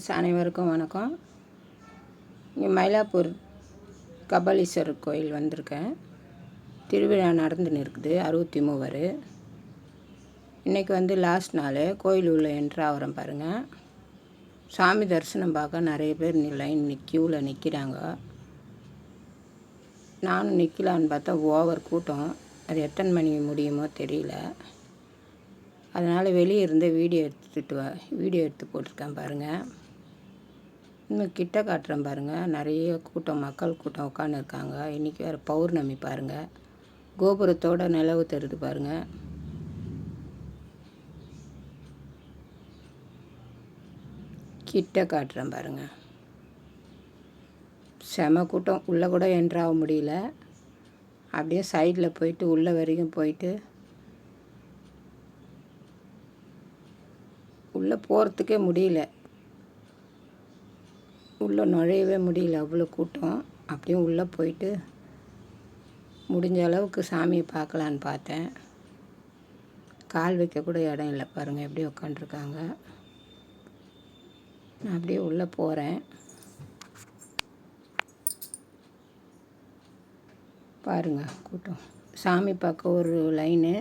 அனைவருக்கும் வணக்கம். இங்கே மயிலாப்பூர் கபாலீஸ்வரர் கோயில் வந்திருக்கேன். திருவிழா நடந்துன்னு இருக்குது 63. இன்றைக்கி லாஸ்ட் நாள். கோயில் உள்ள என்ட்ராகிறோம் பாருங்கள். சாமி தரிசனம் பார்க்க நிறைய பேர் லைன் க்யூவில் நிற்கிறாங்க. நானும் நிற்கலான்னு பார்த்தா ஓவர் கூட்டம். அது எத்தனை மணிக்கு முடியுமோ தெரியல. அதனால் வெளியே இருந்து வீடியோ எடுத்து போட்டிருக்கேன் பாருங்கள். இன்னும் கிட்ட காட்டுறேன் பாருங்கள். நிறைய கூட்டம், மக்கள் கூட்டம் உட்காந்துருக்காங்க. இன்றைக்கி வேறு பௌர்ணமி பாருங்கள். கோபுரத்தோட நிலவு தருது பாருங்கள். கிட்ட காட்டுறேன் பாருங்கள். செம கூட்டம். உள்ளே கூட என்ட்ராக முடியல. அப்படியே சைடில் போயிட்டு உள்ளே வரைக்கும் போயிட்டு உள்ளே போகிறதுக்கே முடியல. உள்ளே நுழையவே முடியல, அவ்வளோ கூட்டம். அப்படியே உள்ளே போயிட்டு முடிஞ்ச அளவுக்கு சாமியை பார்க்கலான்னு பார்த்தேன். கால் வைக்க கூட இடம் இல்லை பாருங்கள். எப்படி உட்காண்ட்ருக்காங்க. நான் அப்படியே உள்ளே போகிறேன் பாருங்கள். கூட்டம் சாமி பார்க்க ஒரு லைனு.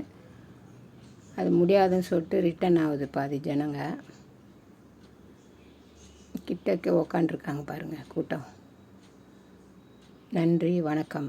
அது முடியாதுன்னு சொல்லிட்டு ரிட்டன் ஆகுது பாதி ஜனங்க. கிட்டக்க உக்காண்ட்ருக்காங்க பாருங்கள் கூட்டம். நன்றி, வணக்கம்.